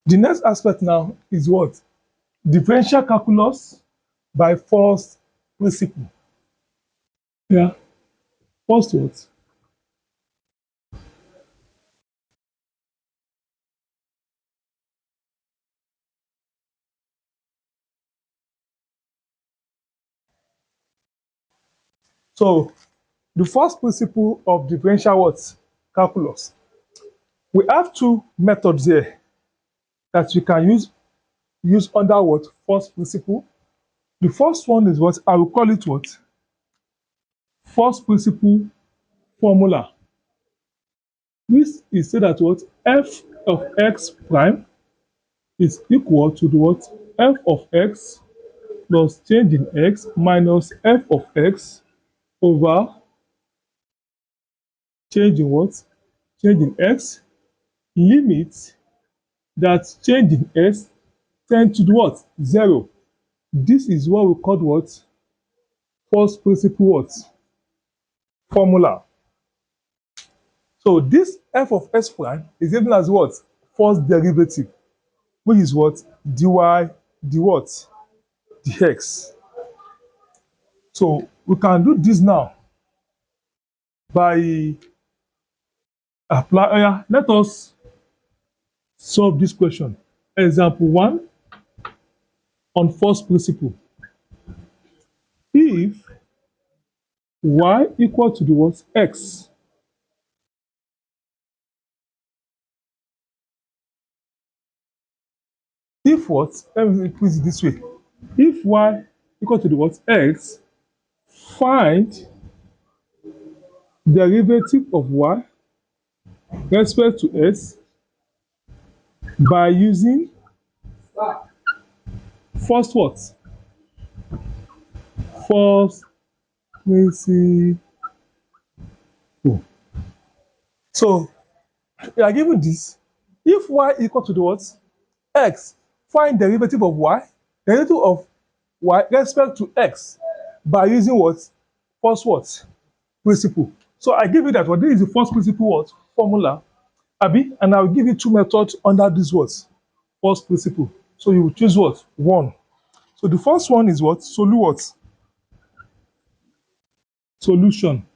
The next aspect now is what? Differential calculus by first principle. Yeah. First what? So the first principle of differential what? Calculus. We have two methods here that we can use under what? First principle. The first one is what? I will call it what? First principle formula. This is said that what? F of x prime is equal to the what? F of x plus change in x minus f of x over change in what? Change in x, limit that change in x tend to the what? 0. This is what we call what? First principle what? Formula. So this f of x prime is given as what? First derivative, which is what? Dy the what? The x. So we can do this now by apply. Let us solve this question. Example 1 on first principle. If y equal to the what? X. If what? Let me put it this way. If y equal to the what? X, find derivative of y respect to s by using first what? First principle. So we are given this. If y equal to the what? X, find derivative of y, derivative of y respect to x by using what? First what? Principle. So I give you that what? This is the first principle what? Formula. Abi, and I'll give you two methods under this what? First principle. So you will choose what? One. So the first one is what? What? Solution.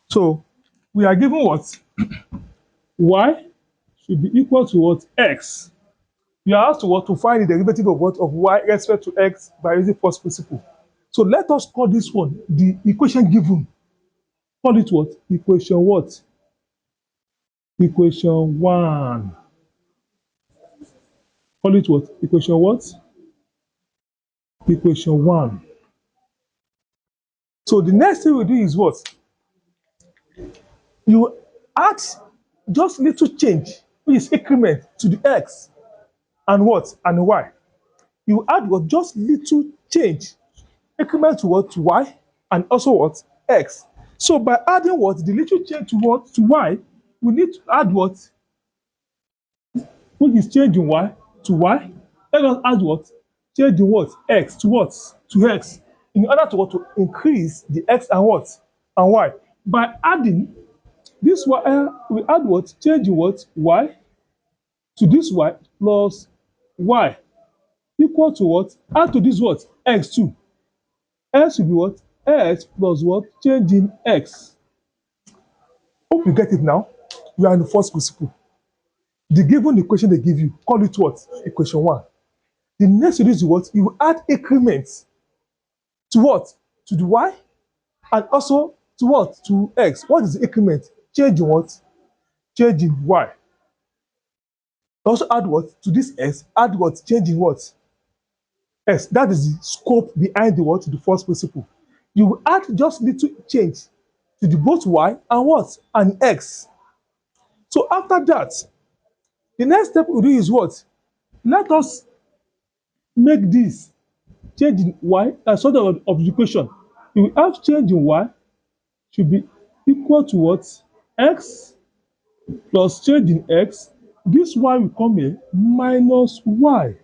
So we are given what? Y should be equal to what? X. We are asked to what? To find the derivative of what? Of y respect to x by using first principle. So let us call this one the equation given. Call it what? Equation what? Equation 1. Call it what? Equation what? Equation 1. So the next thing we do is what? You add just little change, which is increment to the x and what? And y. You add what? Just little change, increment to what? To y and also what? X. So by adding what? The little change to what? To y, we need to add what? Which is changing y to y. Let us add what? Changing what? X to what? To x. In order to what? To increase the x and what? And y. By adding this y, we add what? Changing what? Y to this y plus y equal to what? Add to this what? X too. X will be what? X plus what? Changing x. Hope you get it now. We are in the first principle. The given equation they give you, call it what? Equation 1. The next is what? You add increments to what? To the y and also to what? To x. What is the increment? Changing what? Changing y. Also add what? To this x, add what? Changing what? S. That is the scope behind the what? The first principle. You will add just little change to the both y and what? And x. So after that, the next step we do is what? Let us make this change in y as sort of the equation. You will have change in y should be equal to what? X plus change in x. This y will come here minus y.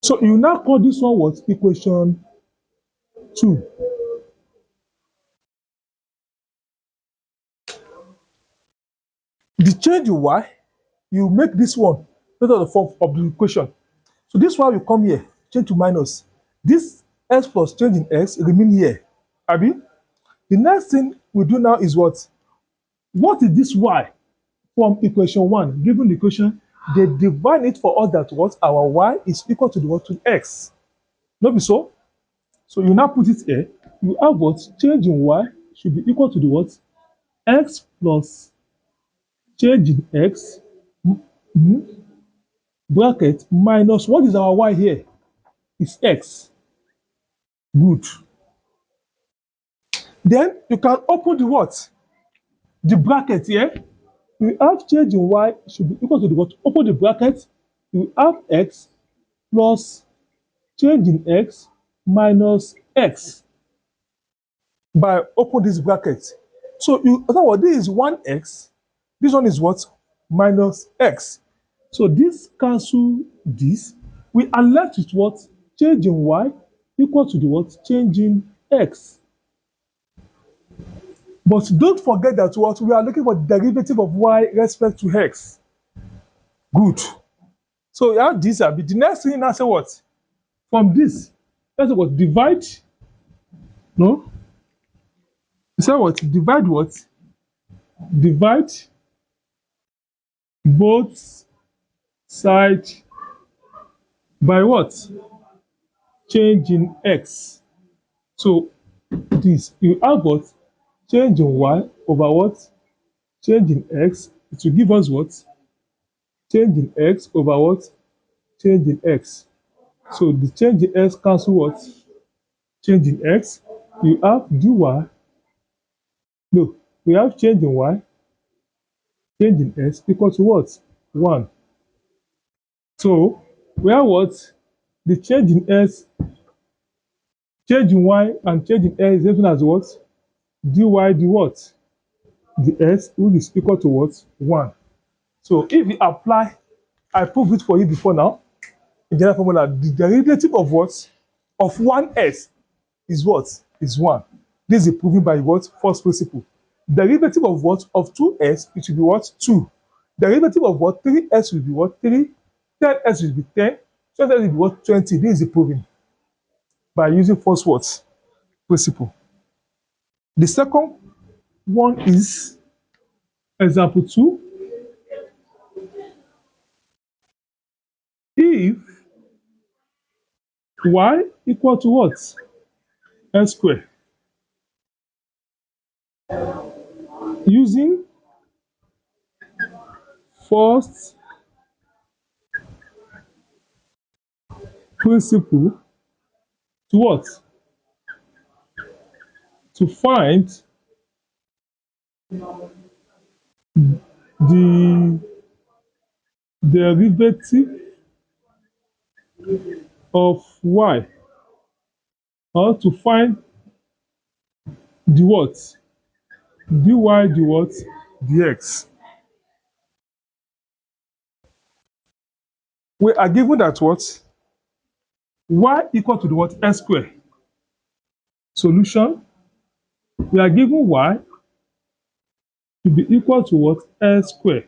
So you now call this one what? Equation 2. change the y, you make this one into the form of the equation. So this one will come here, change to minus. This x plus change in x remain here. Abi? The next thing we do now is what? What is this y from equation 1? Given the equation, they divide it for us that what? Our y is equal to the what? To x. No be so? So you now put it here. You have what? Change in y should be equal to the what? X plus change in x bracket minus what is our y here? Is x. Good. Then you can open the what? The bracket here. You have change in y should be equal to the what? Open the bracket. You have x plus change in x minus x by open this bracket. So you what this is 1x, this one is what? Minus x. So this cancel this. We are left with what? Change in y equal to the what? Change in x. But don't forget that what? We are looking for the derivative of y respect to x. Good. So you have this. The next thing now say what? From this, let's say what? Divide. No? You say what? Divide what? Divide both sides by what? Change in x. So this, you have what? Change in y over what? Change in x. It will give us what? Change in x over what? Change in x. So the change in x cancel what? Change in x. You have dy. No, we have change in y, change in x equal to what? 1. So we have what? The change in x, change in y and change in x is written as what? Dy the what? The x which is equal to what? 1. So if you apply, I proved it for you before now, in general formula, the derivative of what? Of 1s is what? Is 1. This is proven by what? First principle. Derivative of what? Of 2s, it should be what? 2. Derivative of what? 3s will be what? 3. 10s will be 10. 20s will be what? 20. This is proven by using first what? Principle. The second one is example 2. If y equal to what? X squared. Using first principle to what? To find the derivative of y, or to find the what? Dy the what? Dx. We are given that what? Y equal to the what? X squared. Solution. We are given y to be equal to what? X squared.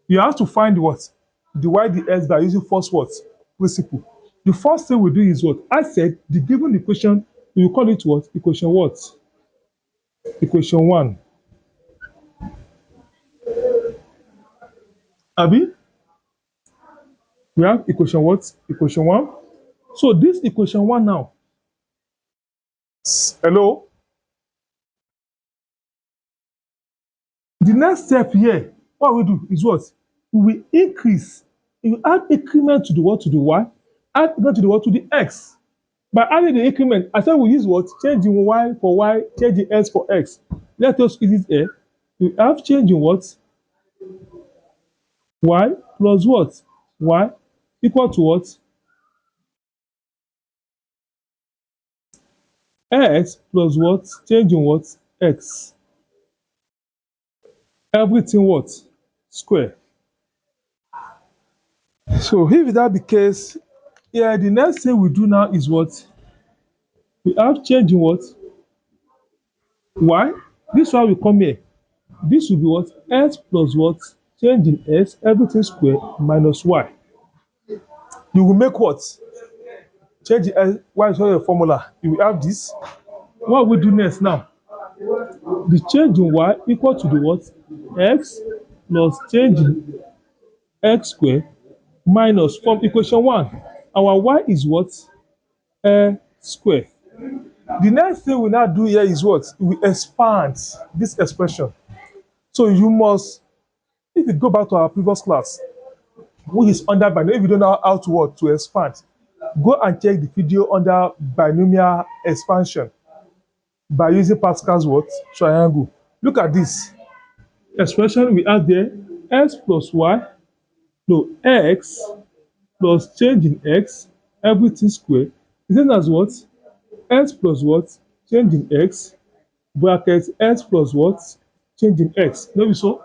You have to find what? The y dx by using first what? Principle. The first thing we do is what? I said the given equation, we will call it what? Equation what? Equation 1. Abi? We have equation what? Equation 1. So this equation 1 now. Hello? The next step here, what we do is what? We will increase. You add increment to the what? To the y. Add increment to the what? To the x. By adding the increment, I said we use what? Changing y for y, changing x for x. Let us use it here. We have changing what? Y plus what? Y equal to what? X plus what? Changing what? X. Everything what? Square. So if that be the case, yeah, the next thing we do now is what? We have changing what? Y. This one will come here. This will be what? X plus what? change in x, everything square minus y. You will make what? Change the x, y is your formula. You will have this. What we do next now? The change in y equal to the what? X plus change in x square minus from equation 1. Our y is what? Square. The next thing we now do here is what? We expand this expression. So you must, if you go back to our previous class, which is under binomial, if you don't know how to what? To expand, go and check the video under binomial expansion by using Pascal's what? Triangle. Look at this expression we have there, x plus y, no, x plus change in x, everything square, is then as what? X plus what? Change in x, bracket x plus what? Change in x. No be so?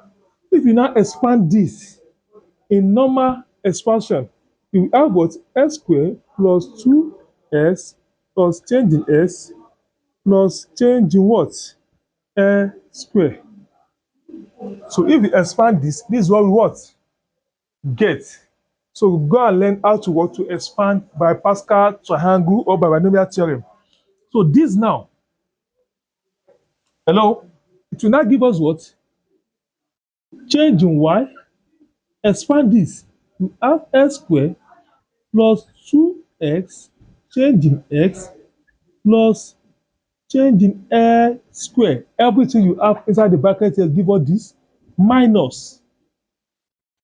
If you now expand this in normal expansion, you will have what? X square plus 2x plus change in x plus change in what? Square. So if we expand this, this is what we what? Get. So we go and learn how to what? To expand by Pascal triangle or by binomial theorem. So this now, hello, it will now give us what? Change in y, expand this, we have x square plus 2x change in x plus change in x square. Everything you have inside the bracket here give us this minus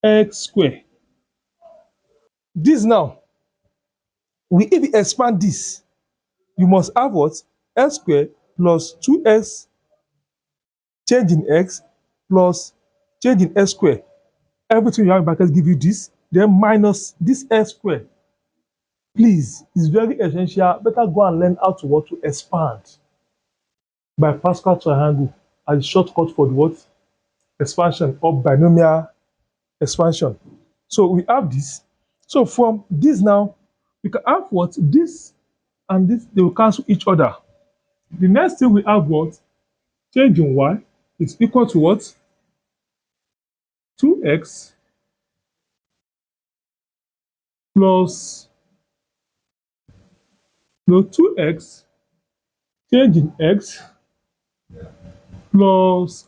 x square. This now, if we expand this, you must have what? X square plus 2x change in x plus change in x square. Everything you have in bracket give you this, then minus this x square. Please, it's very essential. Better go and learn how to what? To expand by Pascal triangle as a shortcut for the what? Expansion or binomial expansion. So we have this. So from this now, we can have what? This and this, they will cancel each other. The next thing we have what? Change in y is equal to what? 2x plus, no, 2x change in x plus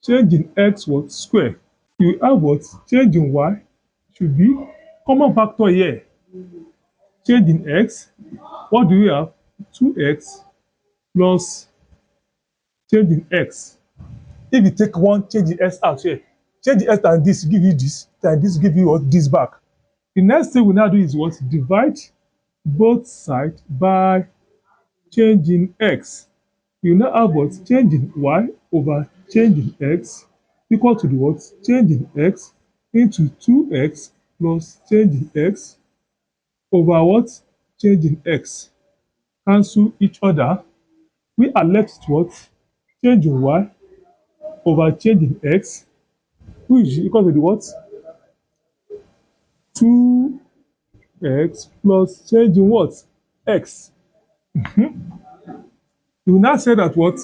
change in x what? Square. You have what? Change in y should be common factor here. Change in x, what do we have? 2x plus change in x. If you take one, change the x out here. Change the x and this give you this, and this give you what? This back. The next thing we now do is what? Divide both sides by change in x. You now have what? Change in y over change in x equal to the what? Change in x into 2x plus change in x over what? Change in x. Cancel each other. We are left with what? Change in y over change in x, which is equal to the what? 2x plus change in what? X. You will now say that what?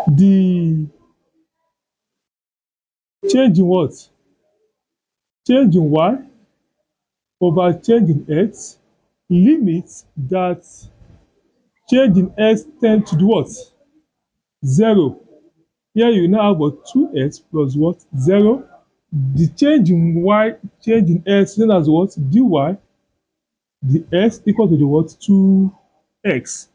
The change in what? Change in y over change in x limits that change in x tend to do what? 0. Here you now have what? 2x plus what? 0. The change in y, change in x, known as what? dy, the x equal to the what? 2x.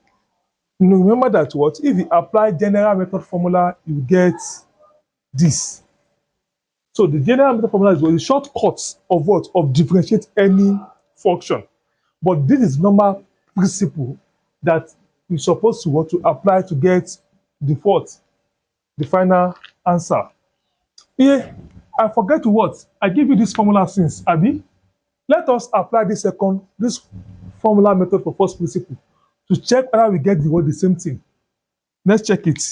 Now remember that what? If you apply general method formula, you get this. So the general method formula is what? The shortcut of what? Of differentiate any function. But this is normal principle that you're supposed to what? To apply to get the what? The final answer. Here, I forget to what? I give you this formula since, Abi. Let us apply this formula method for first principle to check whether we get the same thing. Let's check it.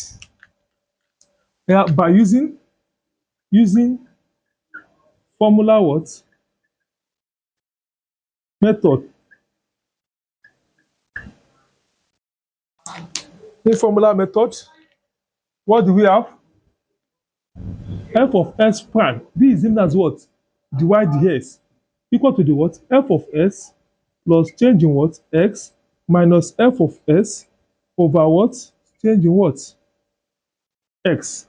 Yeah, by using formula what? Method. In formula method, what do we have? f of s prime, this is named as what? Dy dx equal to the what? F of s plus change in what? X minus f of s over what? Change in what? X.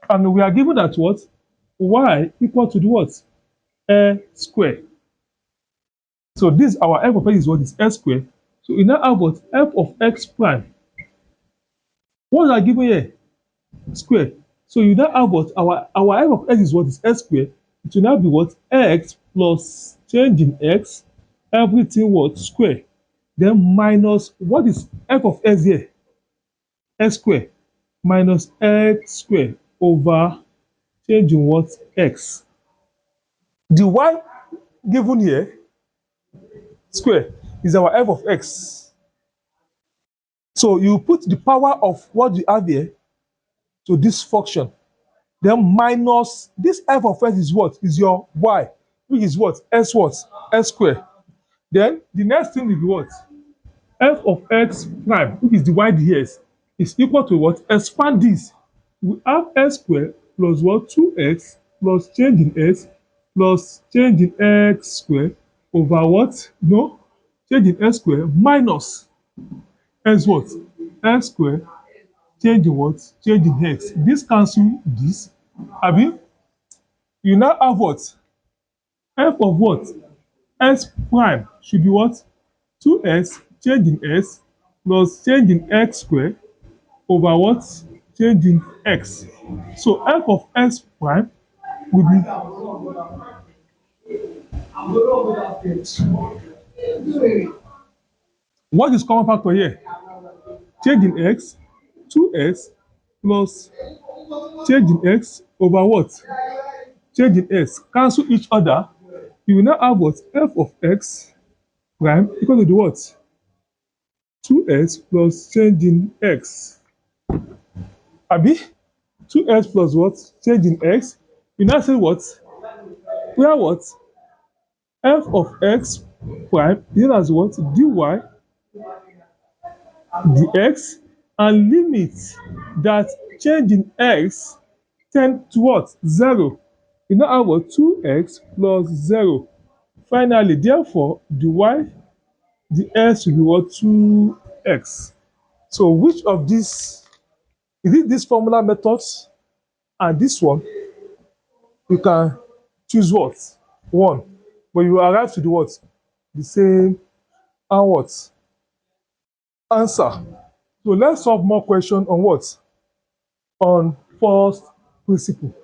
And we are given that what? Y equal to the what? A square. So this our f of x is what? Is s square. So we now have what? F of x prime. What are given here? Square. So you now have what? Our f of x is what? Is s square. It will now be what? X plus change in x, everything what? Square. Then minus what is f of s here? S square minus x square over change in what? X. The y given here square is our f of x. So you put the power of what you have here to this function. Then minus this f of x is what? Is your y, which is what? S what? S square. Then the next thing will be what? F of x prime, which is the y dx, is equal to what? Expand this. We have s square plus what? 2x plus change in x plus change in x square over what? No, change in x square minus x what? X square change in what? Change in x. This cancel this. Abi, you now have what? F of what? S prime should be what? 2x change in s plus change in x square over what? Change in x. So f of s prime will be what is common factor here? Change in x, 2x plus change in x over what? Change in x. Cancel each other. You will now have what? F of x prime equal to the what? 2x plus change in x. Abi? 2x plus what? Change in x. You now say what? Where what? F of x prime is known as what? Dy dx, and limit that change in x tend to what? 0. You now have what? 2x plus 0. Finally, therefore, the x will be what? 2x. So which of these, is it this formula methods and this one? You can choose what? One. But you arrive to the what? The same and what? Answer. So let's solve more question on what? On first principle.